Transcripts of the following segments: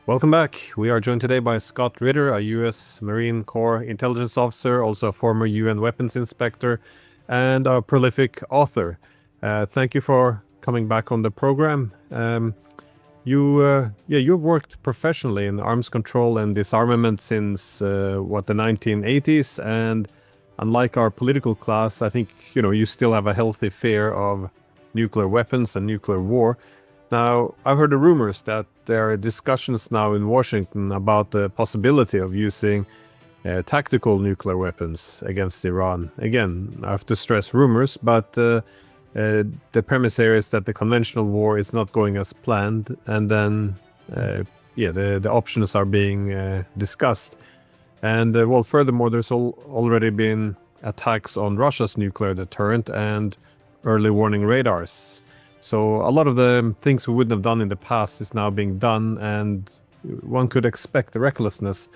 Welcome back. We are joined today by Scott Ritter, a U.S. Marine Corps intelligence officer, also a former UN weapons inspector, and a prolific author. Thank you for coming back on the program. You've worked professionally in arms control and disarmament since the 1980s, and unlike our political class, I think you still have a healthy fear of nuclear weapons and nuclear war. Now, I've heard the rumors that there are discussions now in Washington about the possibility of using tactical nuclear weapons against Iran. Again, I have to stress rumors, but the premise here is that the conventional war is not going as planned, and then the options are being discussed. And furthermore, there's already been attacks on Russia's nuclear deterrent and early warning radars. So a lot of the things we wouldn't have done in the past is now being done, and one could expect the recklessness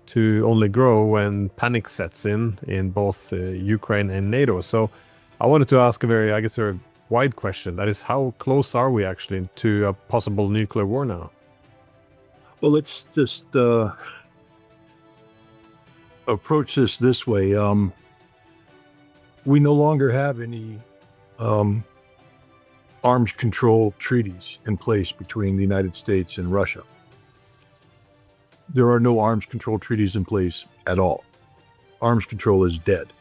to only grow when panic sets in both Ukraine and NATO. So I wanted to ask a very wide question. That is, how close are we actually to a possible nuclear war now? Well, let's just approach this way. We no longer have any arms control treaties in place between the United States and Russia. There are no arms control treaties in place at all. Arms control is dead,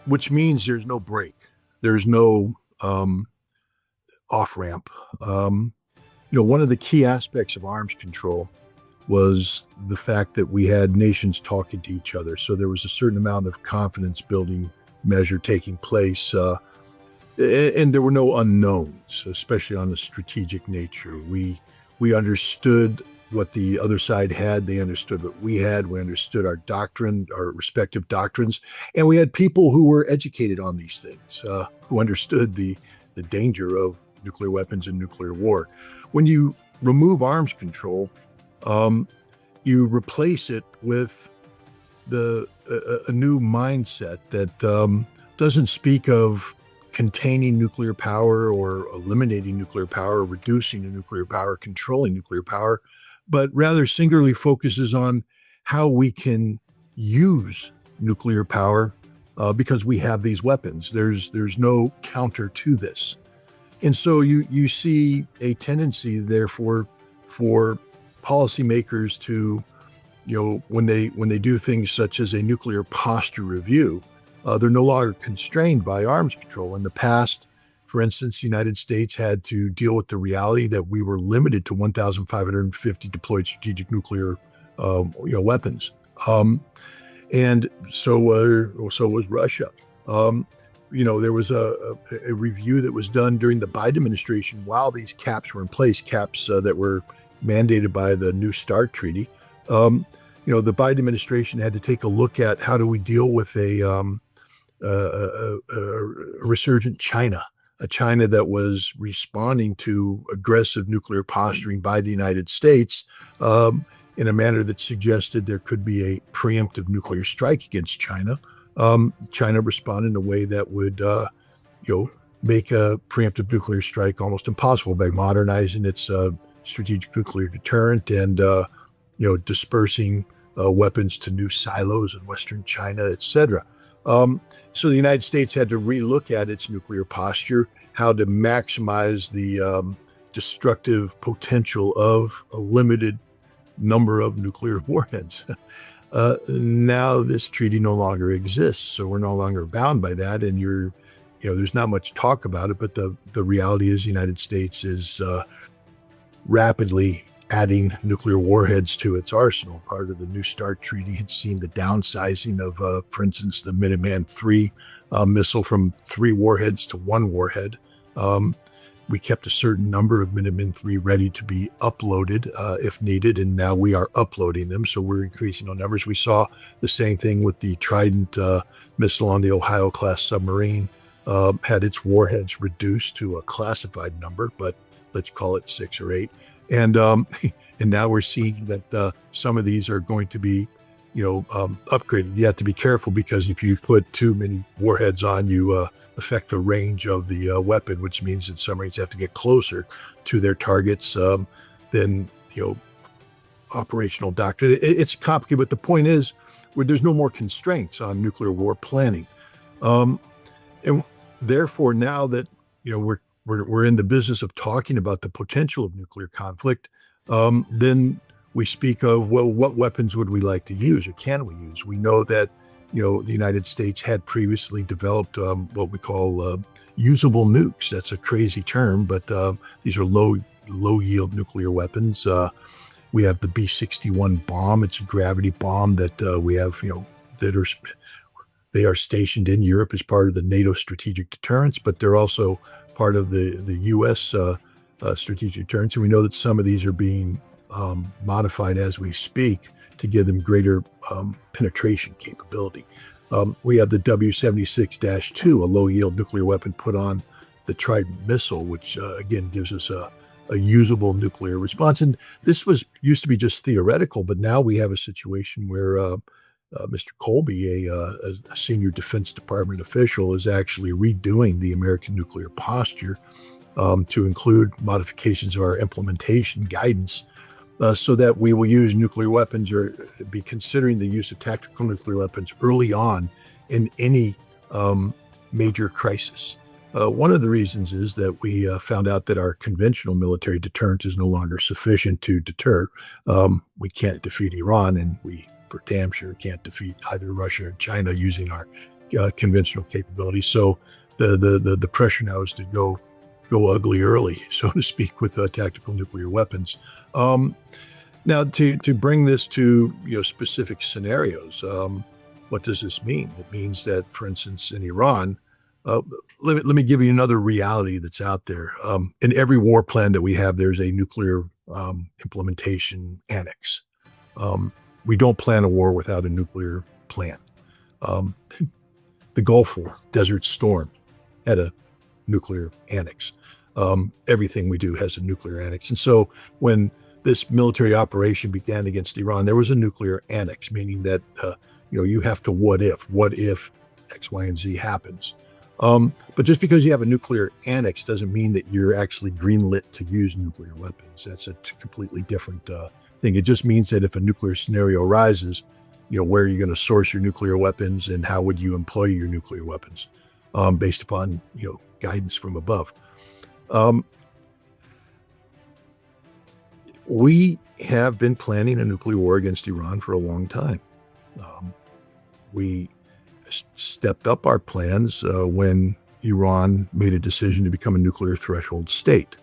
which means there's no break. There's no off-ramp. One of the key aspects of arms control was the fact that we had nations talking to each other. So there was a certain amount of confidence building measure taking place. And there were no unknowns, especially on the strategic nature. We understood what the other side had. They understood what we had. We understood our doctrine, our respective doctrines. And we had people who were educated on these things, who understood the danger of nuclear weapons and nuclear war. When you remove arms control, you replace it with a new mindset that doesn't speak of containing nuclear power or eliminating nuclear power, reducing the nuclear power, controlling nuclear power, but rather singularly focuses on how we can use nuclear power because we have these weapons. There's no counter to this. And so you see a tendency, therefore, for policymakers to, when they do things such as a nuclear posture review, they're no longer constrained by arms control. In the past, for instance, the United States had to deal with the reality that we were limited to 1,550 deployed strategic nuclear weapons. And so was Russia. There was a review that was done during the Biden administration while these caps were in place, caps that were mandated by the New START treaty. The Biden administration had to take a look at how do we deal with a resurgent China, a China that was responding to aggressive nuclear posturing by the United States in a manner that suggested there could be a preemptive nuclear strike against China. China responded in a way that would, make a preemptive nuclear strike almost impossible by modernizing its strategic nuclear deterrent and, dispersing weapons to new silos in Western China, etc. So the United States had to relook at its nuclear posture, how to maximize the destructive potential of a limited number of nuclear warheads. Now this treaty no longer exists, so we're no longer bound by that. And there's not much talk about it, but the reality is the United States is rapidly adding nuclear warheads to its arsenal. Part of the New START treaty had seen the downsizing of, for instance, the Minuteman III missile from 3 warheads to 1 warhead. We kept a certain number of Minuteman III ready to be uploaded if needed, and now we are uploading them, so we're increasing our numbers. We saw the same thing with the Trident missile on the Ohio-class submarine, had its warheads reduced to a classified number, but let's call it 6 or 8. And now we're seeing that some of these are going to be, upgraded. You have to be careful because if you put too many warheads on, you affect the range of the weapon, which means that submarines have to get closer to their targets than operational doctrine. It's complicated, but the point is, where there's no more constraints on nuclear war planning, and therefore now that we're in the business of talking about the potential of nuclear conflict, then we speak of, well, what weapons would we like to use or can we use? We know that the United States had previously developed what we call usable nukes. That's a crazy term, but these are low yield nuclear weapons. We have the B-61 bomb. It's a gravity bomb that we have, they are stationed in Europe as part of the NATO strategic deterrence, but they're also part of the U.S. Strategic deterrence. And we know that some of these are being modified as we speak to give them greater penetration capability. We have the W-76-2, a low-yield nuclear weapon put on the Trident missile, which again gives us a usable nuclear response. And this used to be just theoretical, but now we have a situation where Mr. Colby, a senior Defense Department official, is actually redoing the American nuclear posture to include modifications of our implementation guidance so that we will use nuclear weapons or be considering the use of tactical nuclear weapons early on in any major crisis. One of the reasons is that we found out that our conventional military deterrent is no longer sufficient to deter. We can't defeat Iran, and we for damn sure can't defeat either Russia or China using our conventional capabilities. So the pressure now is to go ugly early, so to speak, with tactical nuclear weapons. Now, to bring this to specific scenarios, what does this mean? It means that, for instance, in Iran, let me give you another reality that's out there. In every war plan that we have, there's a nuclear implementation annex. We don't plan a war without a nuclear plan. The Gulf War, Desert Storm, had a nuclear annex. Everything we do has a nuclear annex. And so when this military operation began against Iran, there was a nuclear annex, meaning that you have to what if X, Y, and Z happens. But just because you have a nuclear annex doesn't mean that you're actually greenlit to use nuclear weapons. That's a completely different thing. It just means that if a nuclear scenario arises, where are you going to source your nuclear weapons and how would you employ your nuclear weapons based upon guidance from above. We have been planning a nuclear war against Iran for a long time. We stepped up our plans when Iran made a decision to become a nuclear threshold state.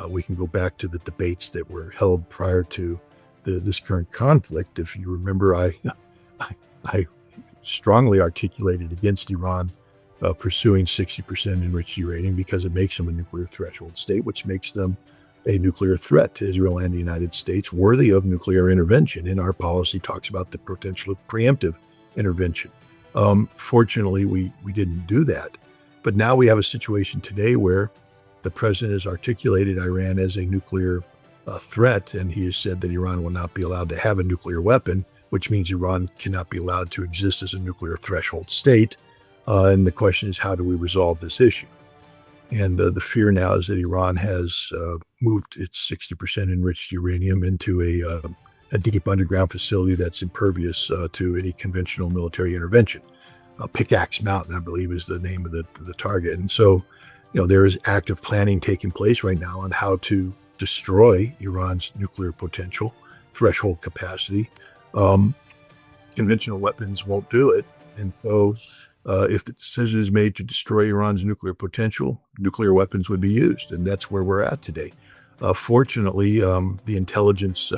We can go back to the debates that were held prior to this current conflict. If you remember, I strongly articulated against Iran pursuing 60% enriched uranium because it makes them a nuclear threshold state, which makes them a nuclear threat to Israel and the United States, worthy of nuclear intervention. And our policy talks about the potential of preemptive intervention. Fortunately, we didn't do that. But now we have a situation today where the president has articulated Iran as a nuclear threat, and he has said that Iran will not be allowed to have a nuclear weapon, which means Iran cannot be allowed to exist as a nuclear threshold state. And the question is, how do we resolve this issue? And the fear now is that Iran has moved its 60% enriched uranium into a deep underground facility that's impervious to any conventional military intervention. Pickaxe Mountain, I believe, is the name of the target. And so, there is active planning taking place right now on how to destroy Iran's nuclear potential, threshold capacity. Conventional weapons won't do it. And so if the decision is made to destroy Iran's nuclear potential, nuclear weapons would be used. And that's where we're at today. Fortunately, the intelligence,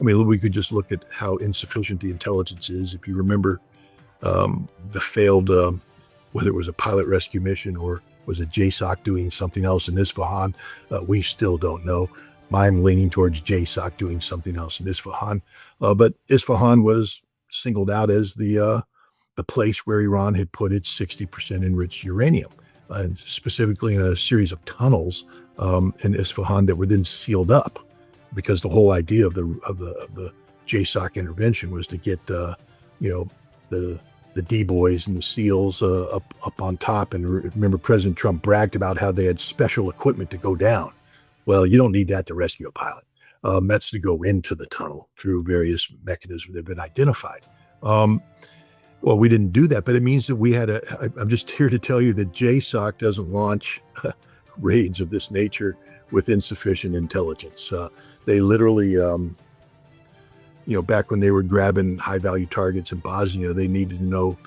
we could just look at how insufficient the intelligence is. If you remember the failed, whether it was a pilot rescue mission or was it JSOC doing something else in Isfahan, we still don't know. I'm leaning towards JSOC doing something else in Isfahan. But Isfahan was singled out as the place where Iran had put its 60% enriched uranium, and specifically in a series of tunnels in Isfahan that were then sealed up, because the whole idea of the JSOC intervention was to get the D-boys and the SEALs up on top. And remember, President Trump bragged about how they had special equipment to go down. Well, you don't need that to rescue a pilot. That's to go into the tunnel through various mechanisms that have been identified. Well, we didn't do that, but it means that we had I'm just here to tell you that JSOC doesn't launch raids of this nature with insufficient intelligence. They literally, back when they were grabbing high-value targets in Bosnia, they needed to know,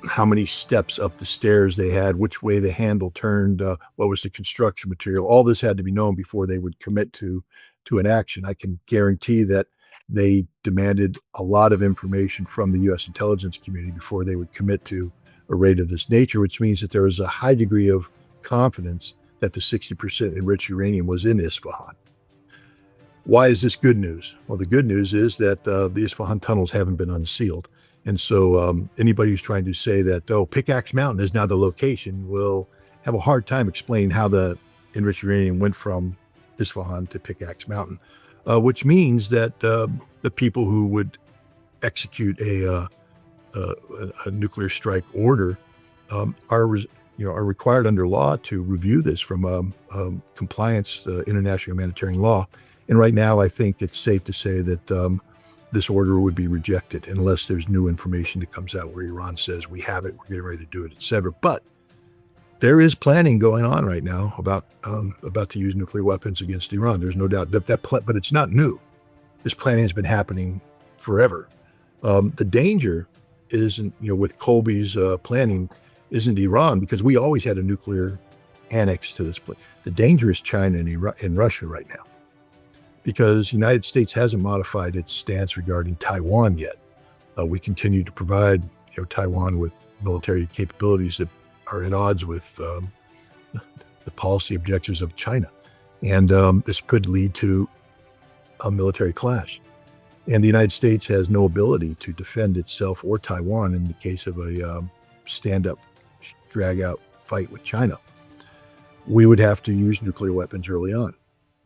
how many steps up the stairs they had, which way the handle turned, what was the construction material. All this had to be known before they would commit to an action. I can guarantee that they demanded a lot of information from the U.S. intelligence community before they would commit to a raid of this nature, which means that there is a high degree of confidence that the 60% enriched uranium was in Isfahan. Why is this good news? Well, the good news is that the Isfahan tunnels haven't been unsealed. And so anybody who's trying to say that, Pickaxe Mountain is now the location will have a hard time explaining how the enriched uranium went from Isfahan to Pickaxe Mountain, which means that the people who would execute a nuclear strike order are required under law to review this from compliance international humanitarian law. And right now, I think it's safe to say that this order would be rejected unless there's new information that comes out where Iran says we have it, we're getting ready to do it, etc. But there is planning going on right now about to use nuclear weapons against Iran. There's no doubt but it's not new. This planning has been happening forever. The danger isn't, with Colby's planning, isn't Iran, because we always had a nuclear annex to this place. The danger is China and Russia right now, because the United States hasn't modified its stance regarding Taiwan yet. We continue to provide Taiwan with military capabilities that are at odds with the policy objectives of China. And this could lead to a military clash. And the United States has no ability to defend itself or Taiwan in the case of a stand-up, drag-out fight with China. We would have to use nuclear weapons early on.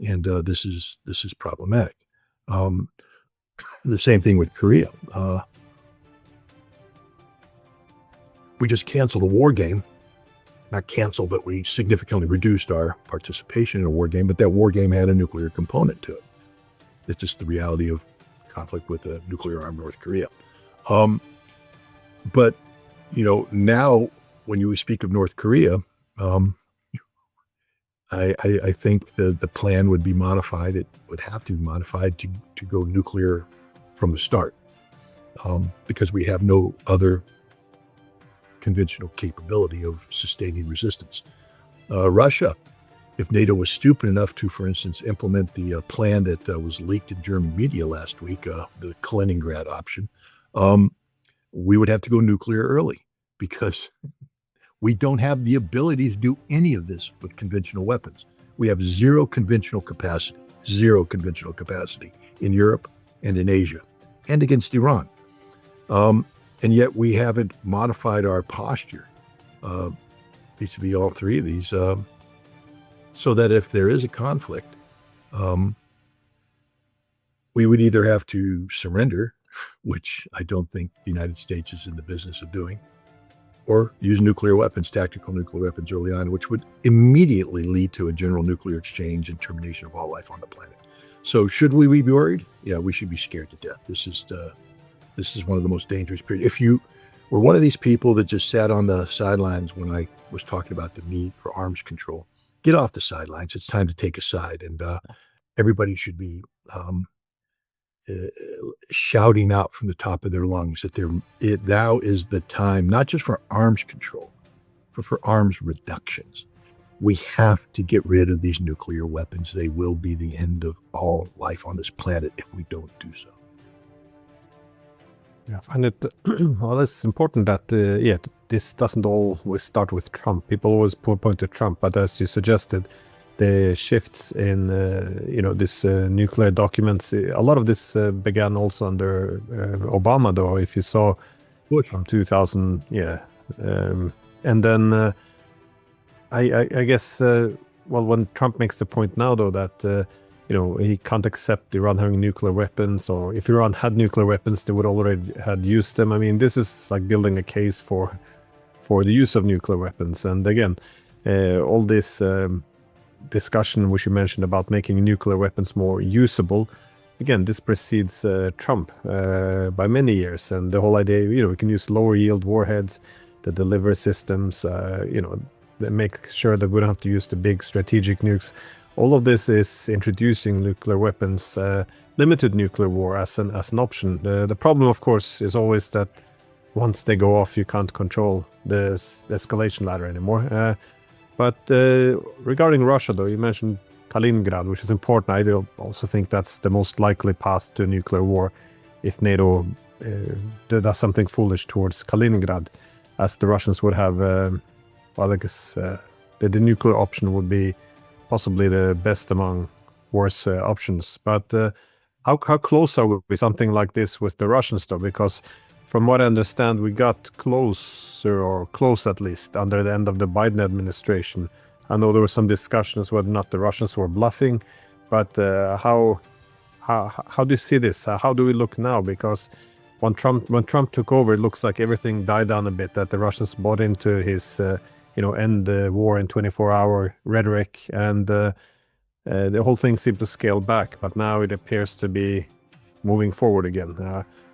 And this is problematic. The same thing with Korea. We just canceled a war game. Not canceled, but we significantly reduced our participation in a war game. But that war game had a nuclear component to it. It's just the reality of conflict with a nuclear-armed North Korea. But now when you speak of North Korea, I think the plan would be modified. It would have to be modified to go nuclear from the start, because we have no other conventional capability of sustaining resistance. Russia, if NATO was stupid enough to, for instance, implement the plan that was leaked in German media last week, the Kaliningrad option, we would have to go nuclear early, because we don't have the ability to do any of this with conventional weapons. We have zero conventional capacity in Europe and in Asia and against Iran. And yet we haven't modified our posture vis-a-vis all three of these, so that if there is a conflict, we would either have to surrender, which I don't think the United States is in the business of doing, or use nuclear weapons, tactical nuclear weapons early on, which would immediately lead to a general nuclear exchange and termination of all life on the planet. So should we be worried? Yeah, we should be scared to death. This is one of the most dangerous periods. If you were one of these people that just sat on the sidelines when I was talking about the need for arms control, get off the sidelines. It's time to take a side, and everybody should be shouting out from the top of their lungs that now is the time, not just for arms control, but for arms reductions. We have to get rid of these nuclear weapons. They will be the end of all life on this planet if we don't do so. Yeah, I find it, well, it's important that, this doesn't always start with Trump. People always point to Trump, but as you suggested, the shifts in, this nuclear documents, a lot of this began also under Obama, though, if you saw from 2000, and then I guess, when Trump makes the point now, though, that, he can't accept Iran having nuclear weapons, or if Iran had nuclear weapons, they would already had used them. I mean, this is like building a case for the use of nuclear weapons. And again, all this discussion which you mentioned about making nuclear weapons more usable, again, this precedes Trump by many years. And the whole idea, we can use lower yield warheads, the delivery systems, that make sure that we don't have to use the big strategic nukes. All of this is introducing nuclear weapons, limited nuclear war as an option. The problem, of course, is always that once they go off, you can't control the escalation ladder anymore. But regarding Russia, though, you mentioned Kaliningrad, which is important. I also think that's the most likely path to a nuclear war if NATO does something foolish towards Kaliningrad, as the Russians would have, I guess the nuclear option would be possibly the best among worse options. But how close are we with something like this with the Russians, though? Because from what I understand, we got closer, or close at least, under the end of the Biden administration. I know there were some discussions whether or not the Russians were bluffing, but how do you see this? How do we look now? Because when Trump took over, it looks like everything died down a bit, that the Russians bought into his end the war in 24-hour rhetoric, and the whole thing seemed to scale back. But now it appears to be moving forward again.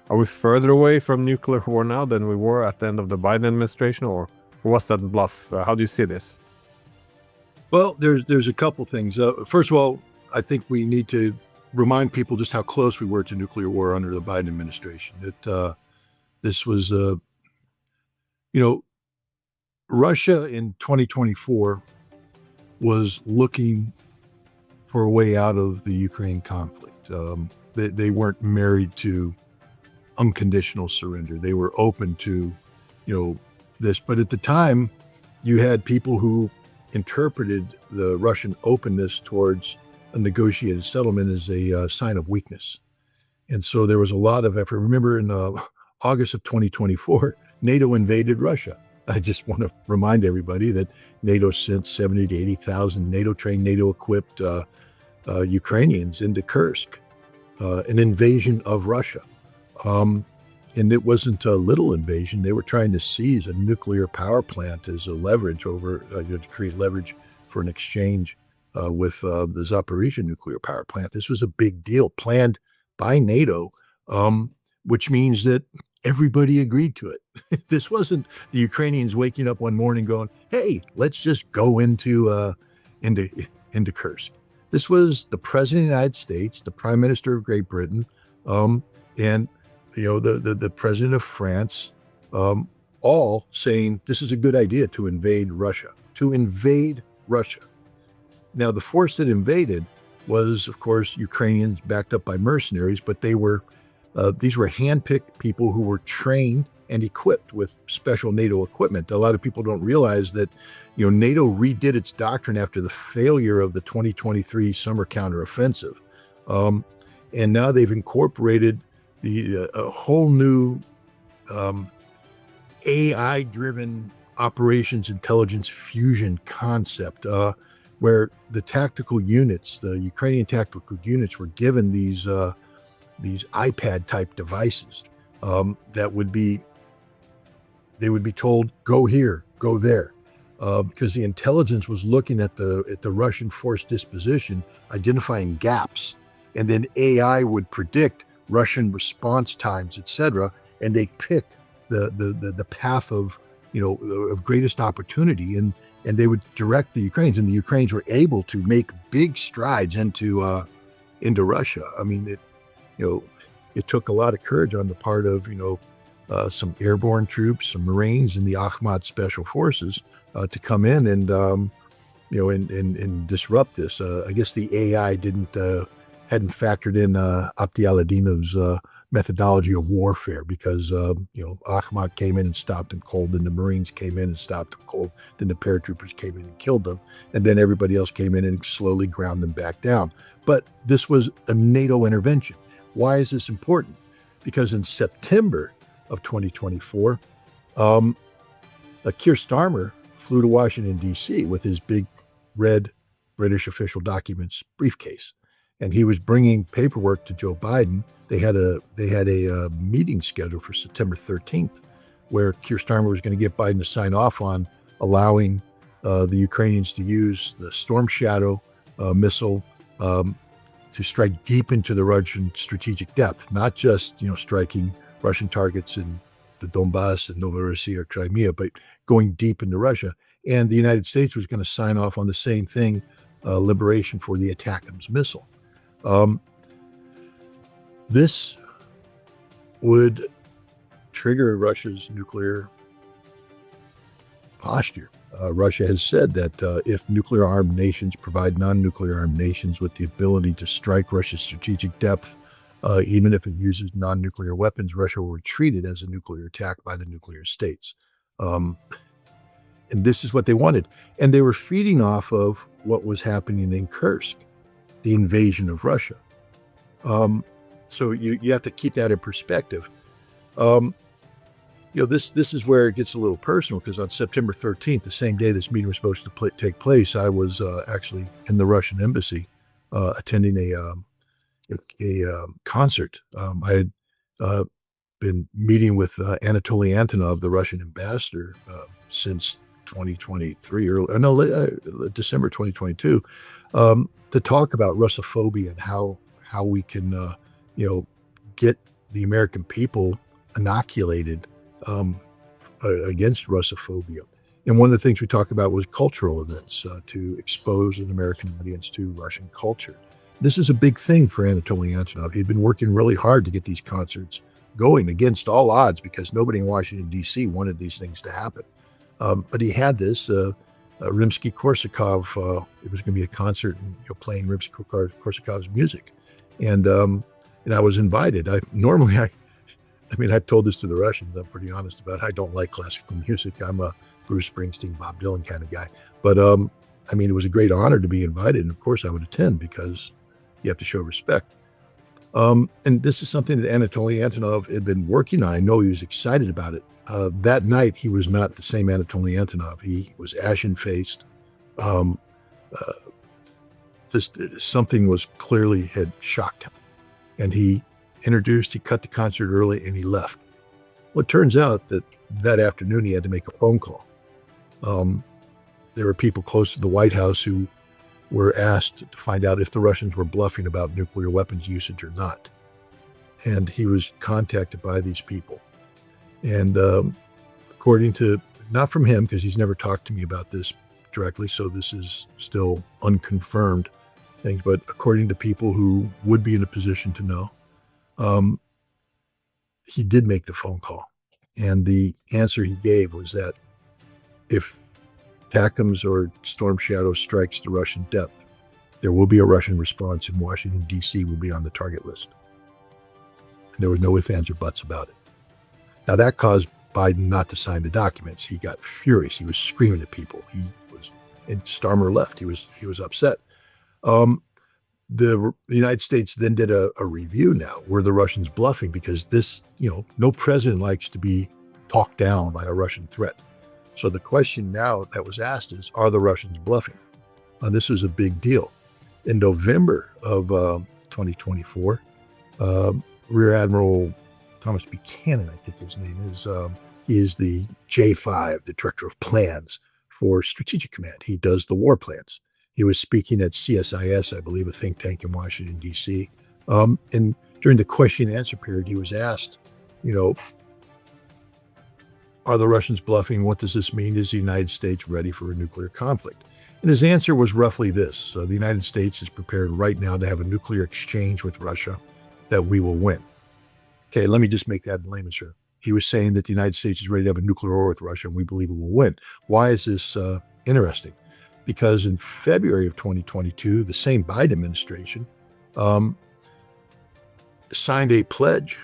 Are we further away from nuclear war now than we were at the end of the Biden administration, or was that bluff? How do you see this? Well, there's a couple things. First of all, I think we need to remind people just how close we were to nuclear war under the Biden administration. This was, Russia in 2024 was looking for a way out of the Ukraine conflict. They weren't married to unconditional surrender. They were open to, this. But at the time, you had people who interpreted the Russian openness towards a negotiated settlement as a sign of weakness. And so there was a lot of effort. Remember, in August of 2024, NATO invaded Russia. I just want to remind everybody that NATO sent 70 to 80,000 NATO-trained, NATO-equipped Ukrainians into Kursk, an invasion of Russia. And it wasn't a little invasion. They were trying to seize a nuclear power plant as a leverage over, to create leverage for an exchange with the Zaporizhia nuclear power plant. This was a big deal planned by NATO, which means that everybody agreed to it. This wasn't the Ukrainians waking up one morning going, "Hey, let's just go into Kursk." This was the President of the United States, the Prime Minister of Great Britain, and the President of France, all saying this is a good idea to invade Russia. Now, the force that invaded was, of course, Ukrainians backed up by mercenaries, but these were handpicked people who were trained and equipped with special NATO equipment. A lot of people don't realize that, NATO redid its doctrine after the failure of the 2023 summer counteroffensive. And now they've incorporated a whole new AI-driven operations intelligence fusion concept, where the tactical units, the Ukrainian tactical units, were given these iPad-type devices that they would be told, go here, go there, because the intelligence was looking at the Russian force disposition, identifying gaps, and then AI would predict Russian response times, etc., and they pick the path of greatest opportunity, and they would direct the Ukrainians, and the Ukrainians were able to make big strides into Russia. I mean, it took a lot of courage on the part of some airborne troops, some Marines, and the Akhmat Special Forces to come in and disrupt this. I guess the AI hadn't factored in Abdi Aladinov's methodology of warfare, because Akhmat came in and stopped them cold, then the Marines came in and stopped them cold, then the paratroopers came in and killed them, and then everybody else came in and slowly ground them back down. But this was a NATO intervention. Why is this important? Because in September of 2024, Keir Starmer flew to Washington, D.C. with his big red British official documents briefcase, and he was bringing paperwork to Joe Biden. They had a meeting scheduled for September 13th, where Keir Starmer was going to get Biden to sign off on allowing the Ukrainians to use the Storm Shadow missile to strike deep into the Russian strategic depth, not just, striking Russian targets in the Donbass and Novorossiya or Crimea, but going deep into Russia. And the United States was going to sign off on the same thing, liberation for the ATACMS missile. This would trigger Russia's nuclear posture. Russia has said that if nuclear-armed nations provide non-nuclear-armed nations with the ability to strike Russia's strategic depth, even if it uses non-nuclear weapons, Russia will treat it as a nuclear attack by the nuclear states. And this is what they wanted. And they were feeding off of what was happening in Kursk, the invasion of Russia. So you have to keep that in perspective. This is where it gets a little personal, because on September 13th, the same day this meeting was supposed to take place, I was actually in the Russian embassy attending a concert. I had been meeting with Anatoly Antonov, the Russian ambassador, since 2023 or December 2022, to talk about Russophobia and how we can get the American people inoculated against Russophobia. And one of the things we talked about was cultural events to expose an American audience to Russian culture. This is a big thing for Anatoly Antonov. He'd been working really hard to get these concerts going against all odds, because nobody in Washington, D.C. wanted these things to happen. But he had this, Rimsky-Korsakov, it was going to be a concert playing Rimsky-Korsakov's music. And I was invited. I've told this to the Russians. I'm pretty honest about it. I don't like classical music. I'm a Bruce Springsteen, Bob Dylan kind of guy. But it was a great honor to be invited. And of course I would attend, because you have to show respect. And this is something that Anatoly Antonov had been working on. I know he was excited about it. That night, he was not the same Anatoly Antonov. He was ashen-faced. Something was clearly had shocked him. And he cut the concert early, and he left. Well, it turns out that afternoon he had to make a phone call. There were people close to the White House who were asked to find out if the Russians were bluffing about nuclear weapons usage or not. And he was contacted by these people. And according to, not from him, because he's never talked to me about this directly, so this is still unconfirmed things, but according to people who would be in a position to know, he did make the phone call. And the answer he gave was that if ATACMS or Storm Shadow strikes the Russian depth, there will be a Russian response, and Washington, D.C. will be on the target list. And there was no ifs, ands, or buts about it. Now, that caused Biden not to sign the documents. He got furious. He was screaming at people. And Starmer left. He was upset. The United States then did a review now. Were the Russians bluffing? Because this, no president likes to be talked down by a Russian threat. So the question now that was asked is, are the Russians bluffing? This was a big deal. In November of 2024, Rear Admiral Thomas Buchanan, I think his name is, he is the J5, the Director of Plans for Strategic Command. He does the war plans. He was speaking at CSIS, I believe, a think tank in Washington, D.C. And during the question and answer period, he was asked, are the Russians bluffing? What does this mean? Is the United States ready for a nuclear conflict? And his answer was roughly this. The United States is prepared right now to have a nuclear exchange with Russia that we will win. Okay, let me just make that in layman's terms. He was saying that the United States is ready to have a nuclear war with Russia, and we believe it will win. Why is this interesting? Because in February of 2022, the same Biden administration signed a pledge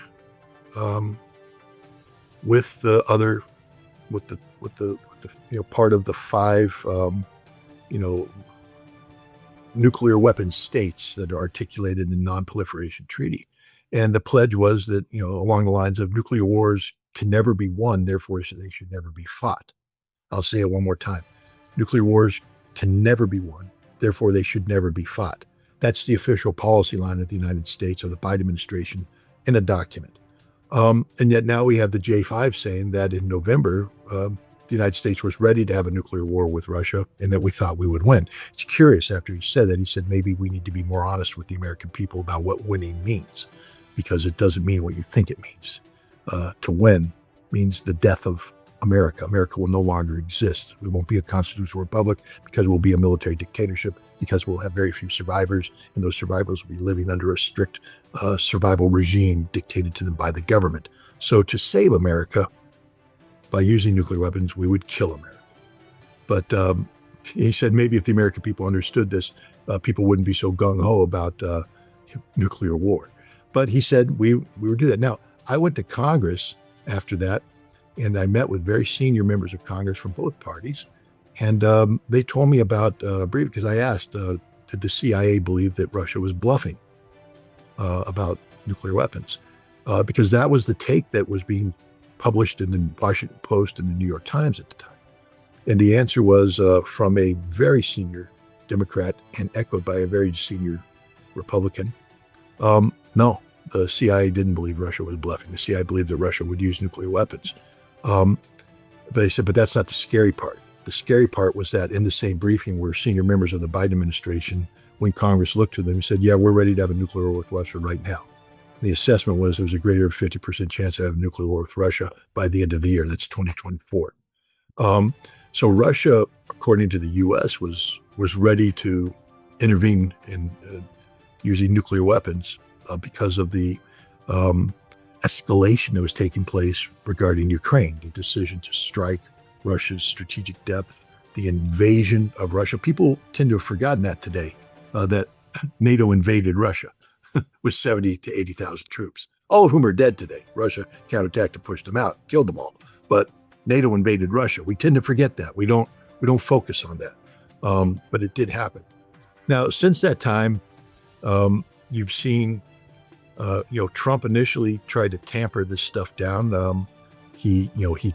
with the part of the five nuclear weapons states that are articulated in the Non-Proliferation Treaty. And the pledge was that, along the lines of nuclear wars can never be won, therefore they should never be fought. I'll say it one more time. Nuclear wars can never be won, therefore they should never be fought. That's the official policy line of the United States or the Biden administration in a document. And yet now we have the J5 saying that in November, the the United States was ready to have a nuclear war with Russia and that we thought we would win. It's curious, after he said that, he said maybe we need to be more honest with the American people about what winning means, because it doesn't mean what you think it means. To win means the death of America. America will no longer exist. We won't be a constitutional republic because we'll be a military dictatorship, because we'll have very few survivors, and those survivors will be living under a strict survival regime dictated to them by the government. So to save America by using nuclear weapons, we would kill America. But he said maybe if the American people understood this, people wouldn't be so gung-ho about nuclear war. But he said we would do that. Now, I went to Congress after that, and I met with very senior members of Congress from both parties. And they told me about, briefly, because I asked, did the CIA believe that Russia was bluffing about nuclear weapons? Because that was the take that was being published in the Washington Post and the New York Times at the time. And the answer was from a very senior Democrat and echoed by a very senior Republican. No, the CIA didn't believe Russia was bluffing. The CIA believed that Russia would use nuclear weapons. But they said, but that's not the scary part. The scary part was that in the same briefing were senior members of the Biden administration, when Congress looked to them and said, yeah, we're ready to have a nuclear war with Russia right now. And the assessment was there was a greater than 50% chance of having a nuclear war with Russia by the end of the year. That's 2024. So Russia, according to the U.S., was ready to intervene in using nuclear weapons because of the escalation that was taking place regarding Ukraine, the decision to strike Russia's strategic depth, the invasion of Russia. People tend to have forgotten that today, that NATO invaded Russia with 70 to 80,000 troops, all of whom are dead today. Russia counterattacked and pushed them out, killed them all. But NATO invaded Russia. We tend to forget that. We don't focus on that. But it did happen. Now, since that time, you've seen, Trump initially tried to tamper this stuff down. He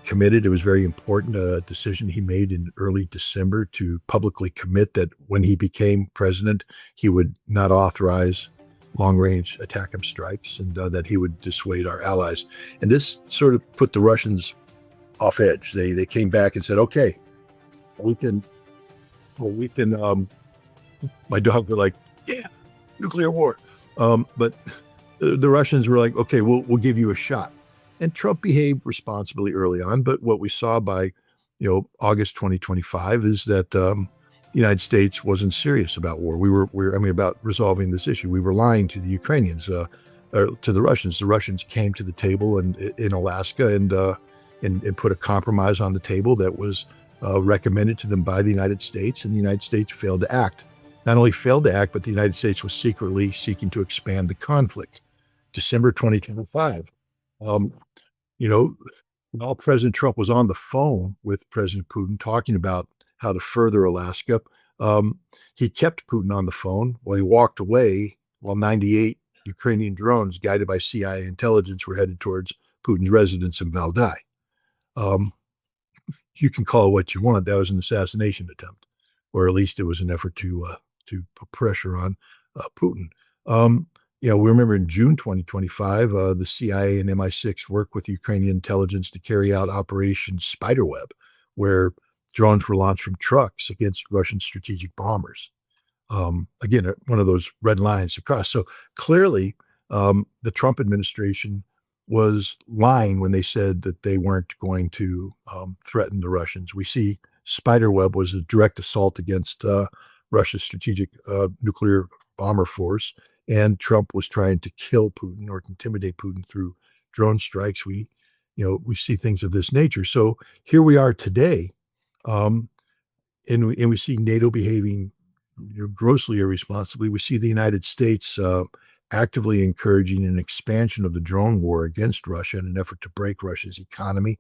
committed, it was very important, a decision he made in early December to publicly commit that when he became president, he would not authorize long-range ATACMS strikes, and that he would dissuade our allies. And this sort of put the Russians off edge. They came back and said, okay, we can, my dogs were like, yeah, nuclear war. But the Russians were like, okay, we'll give you a shot. And Trump behaved responsibly early on. But what we saw by, August 2025 is that the United States wasn't serious about war. We were about resolving this issue. We were lying to the Ukrainians, or to the Russians. The Russians came to the table in Alaska and put a compromise on the table that was recommended to them by the United States, and the United States failed to act. Not only failed to act, but the United States was secretly seeking to expand the conflict. December 2025. While President Trump was on the phone with President Putin talking about how to further Alaska, he kept Putin on the phone while he walked away while 98 Ukrainian drones guided by CIA intelligence were headed towards Putin's residence in Valdai. You can call it what you want. That was an assassination attempt, or at least it was an effort to put pressure on Putin. We remember in June 2025, the CIA and MI6 worked with Ukrainian intelligence to carry out Operation Spiderweb, where drones were launched from trucks against Russian strategic bombers. Again, one of those red lines to cross. So clearly, the Trump administration was lying when they said that they weren't going to threaten the Russians. We see Spiderweb was a direct assault against Russia's strategic nuclear bomber force, and Trump was trying to kill Putin or intimidate Putin through drone strikes. We see things of this nature. So here we are today, and we see NATO behaving grossly irresponsibly. We see the United States actively encouraging an expansion of the drone war against Russia in an effort to break Russia's economy,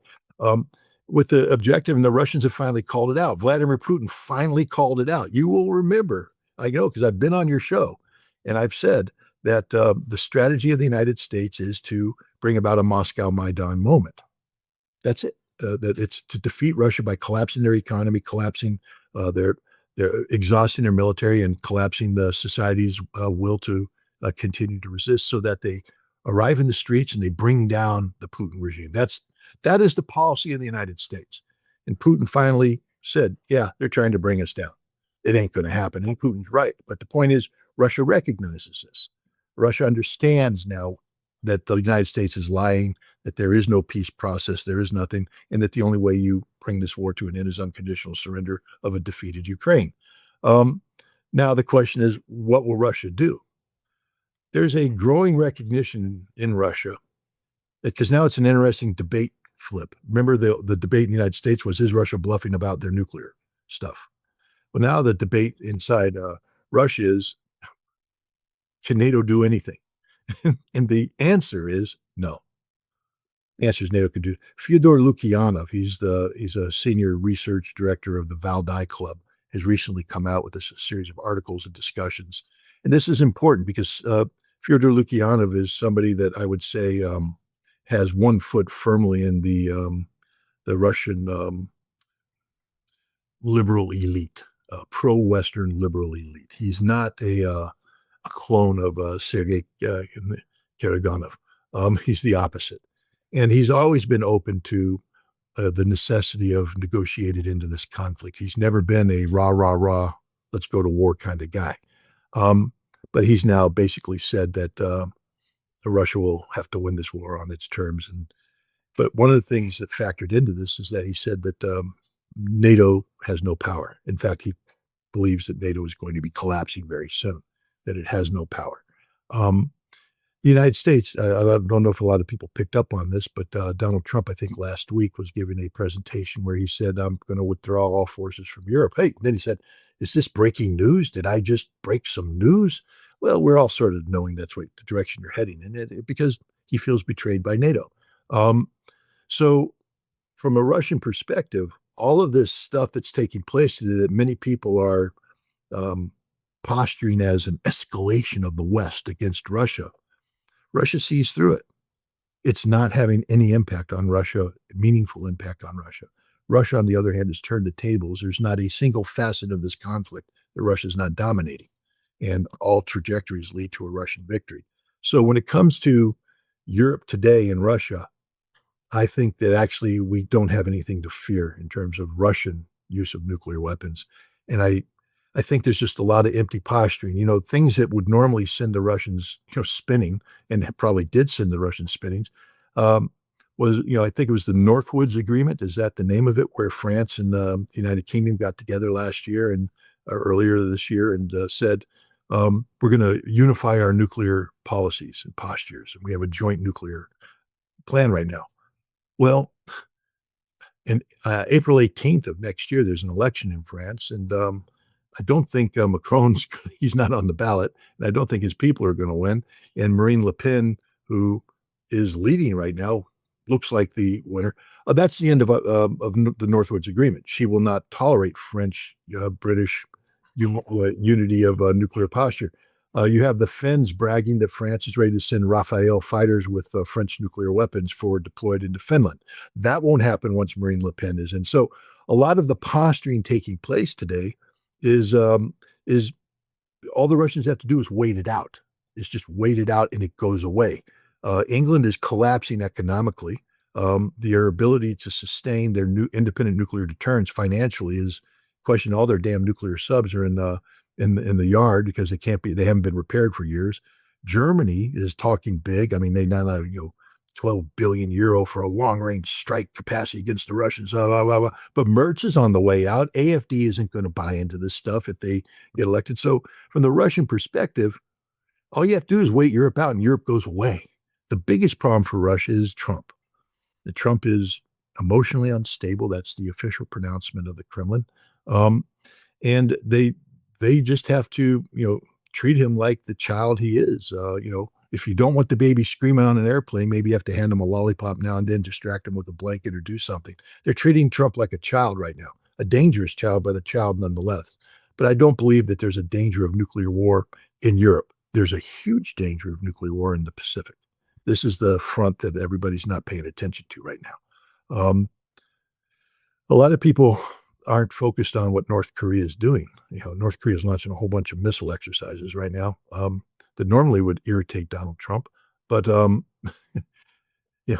with the objective, and the Russians have finally called it out. Vladimir Putin finally called it out. You will remember, I know, because I've been on your show, and I've said that the strategy of the United States is to bring about a Moscow Maidan moment. That's it. That it's to defeat Russia by collapsing their economy, collapsing they're exhausting their military, and collapsing the society's will to continue to resist, so that they arrive in the streets and they bring down the Putin regime. That is the policy of the United States. And Putin finally said, yeah, they're trying to bring us down. It ain't going to happen. And Putin's right. But the point is, Russia recognizes this. Russia understands now that the United States is lying, that there is no peace process, there is nothing, and that the only way you bring this war to an end is unconditional surrender of a defeated Ukraine. Um, Now the question is, what will Russia do? There's a growing recognition in Russia because now it's an interesting debate flip. Remember the debate in the United States was, is Russia bluffing about their nuclear stuff? Well, now the debate inside Russia is, can NATO do anything? And the answer is no. The answer is NATO could do. Fyodor Lukyanov, he's a senior research director of the Valdai Club, has recently come out with a series of articles and discussions. And this is important because Fyodor Lukyanov is somebody that I would say has one foot firmly in the Russian liberal elite, pro-Western liberal elite. He's not a clone of Sergei Karaganov. He's the opposite. And he's always been open to the necessity of negotiated into this conflict. He's never been a rah, rah, rah, let's go to war kind of guy. But he's now basically said that Russia will have to win this war on its terms. But one of the things that factored into this is that he said that NATO has no power. In fact, he believes that NATO is going to be collapsing very soon, that it has no power. The United States, I don't know if a lot of people picked up on this, but Donald Trump, I think last week, was giving a presentation where he said, I'm going to withdraw all forces from Europe. Hey, then he said, is this breaking news? Did I just break some news? Well, we're all sort of knowing that's what the direction you're heading in, because he feels betrayed by NATO. So from a Russian perspective, all of this stuff that's taking place today that many people are posturing as an escalation of the West against Russia, Russia sees through it. It's not having any impact on Russia, meaningful impact on Russia. Russia, on the other hand, has turned the tables. There's not a single facet of this conflict that Russia is not dominating, and all trajectories lead to a Russian victory. So when it comes to Europe today and Russia, I think that actually we don't have anything to fear in terms of Russian use of nuclear weapons. And I think there's just a lot of empty posturing. Things that would normally send the Russians, spinning, and probably did send the Russians spinning, was, I think it was the Northwoods Agreement. Is that the name of it? Where France and the United Kingdom got together last year and earlier this year and said, we're going to unify our nuclear policies and postures. And we have a joint nuclear plan right now. Well, in April 18th of next year, there's an election in France, and I don't think Macron's he's not on the ballot, and I don't think his people are going to win. And Marine Le Pen, who is leading right now, looks like the winner. That's the end of the Northwoods Agreement. She will not tolerate French, British unity of nuclear posture. You have the Finns bragging that France is ready to send Rafale fighters with French nuclear weapons deployed into Finland. That won't happen once Marine Le Pen is in. So a lot of the posturing taking place today is all the Russians have to do is wait it out. It's just wait it out and it goes away. England is collapsing economically. Their ability to sustain their new independent nuclear deterrence financially is questioned. All their damn nuclear subs are in the yard because they haven't been repaired for years. Germany is talking big. I mean, they now have 12 billion euro for a long range strike capacity against the Russians. But Merz is on the way out. AfD isn't going to buy into this stuff if they get elected. So from the Russian perspective, all you have to do is wait Europe out and Europe goes away. The biggest problem for Russia is Trump. Trump is emotionally unstable. That's the official pronouncement of the Kremlin. And they just have to, treat him like the child he is. If you don't want the baby screaming on an airplane, maybe you have to hand him a lollipop now and then, distract him with a blanket or do something. They're treating Trump like a child right now, a dangerous child, but a child nonetheless. But I don't believe that there's a danger of nuclear war in Europe. There's a huge danger of nuclear war in the Pacific. This is the front that everybody's not paying attention to right now. A lot of people aren't focused on what North Korea is doing. North Korea is launching a whole bunch of missile exercises right now that normally would irritate Donald Trump. But yeah,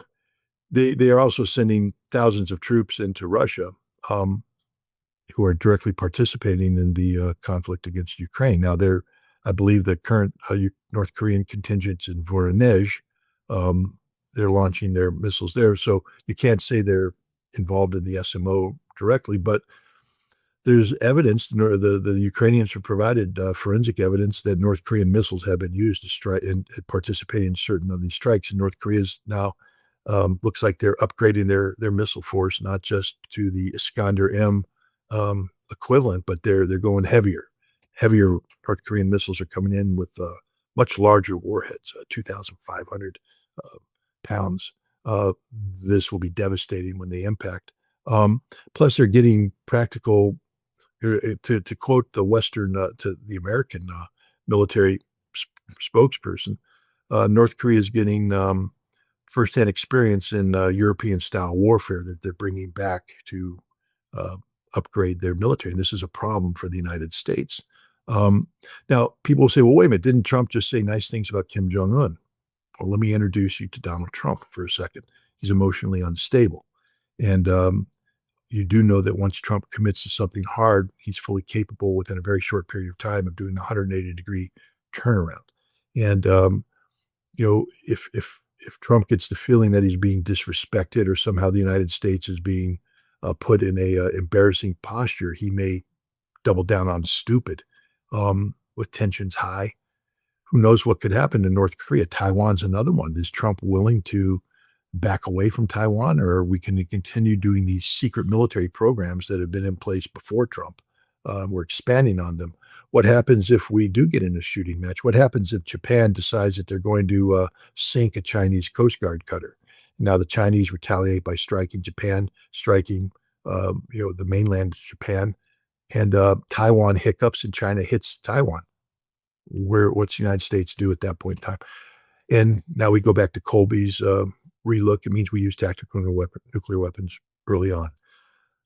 they are also sending thousands of troops into Russia. who are directly participating in the conflict against Ukraine. Now, I believe the current North Korean contingents in Voronezh, they're launching their missiles there. So you can't say they're involved in the SMO directly, but there's evidence, the Ukrainians have provided forensic evidence that North Korean missiles have been used to strike and participate in certain of these strikes. And North Korea's now looks like they're upgrading their missile force, not just to the Iskander-M equivalent, but they're going heavier. Heavier North Korean missiles are coming in with much larger warheads, 2,500 pounds. This will be devastating when they impact. Plus, they're getting practical. To quote the Western, to the American military spokesperson, North Korea is getting firsthand experience in European-style warfare that they're bringing back to upgrade their military. And this is a problem for the United States. Now, people will say, well, wait a minute, didn't Trump just say nice things about Kim Jong-un? Well, let me introduce you to Donald Trump for a second. He's emotionally unstable. And you do know that once Trump commits to something hard, he's fully capable within a very short period of time of doing a 180-degree turnaround. And if Trump gets the feeling that he's being disrespected or somehow the United States is being put in a embarrassing posture, he may double down on stupid with tensions high. Who knows what could happen in North Korea? Taiwan's another one. Is Trump willing to back away from Taiwan, or are we can continue doing these secret military programs that have been in place before Trump? We're expanding on them. What happens if we do get in a shooting match? What happens if Japan decides that they're going to sink a Chinese Coast Guard cutter? Now the Chinese retaliate by striking Japan, striking the mainland Japan, and Taiwan hiccups and China hits Taiwan. What's the United States do at that point in time? And now we go back to Colby's relook. It means we use tactical nuclear weapons early on.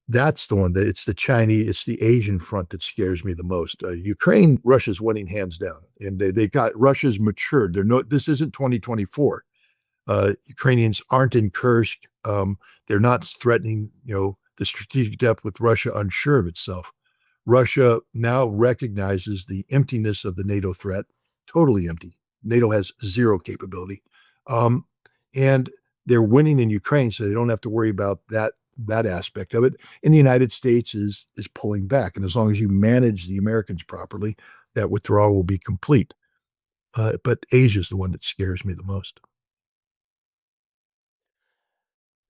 That's the one it's the Chinese, it's the Asian front that scares me the most. Ukraine, Russia's winning hands down, and they got Russia's matured. This isn't 2024. Ukrainians aren't in Kursk. They're not threatening, the strategic depth with Russia unsure of itself. Russia now recognizes the emptiness of the NATO threat, totally empty. NATO has zero capability. And they're winning in Ukraine, so they don't have to worry about that aspect of it. And the United States is pulling back. And as long as you manage the Americans properly, that withdrawal will be complete. But Asia is the one that scares me the most.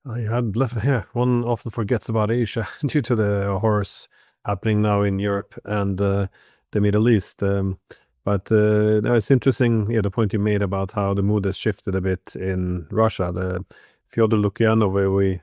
One often forgets about Asia due to the horrors happening now in Europe and the Middle East. But no, it's interesting, the point you made about how the mood has shifted a bit in Russia. The Fyodor Lukyanov, where we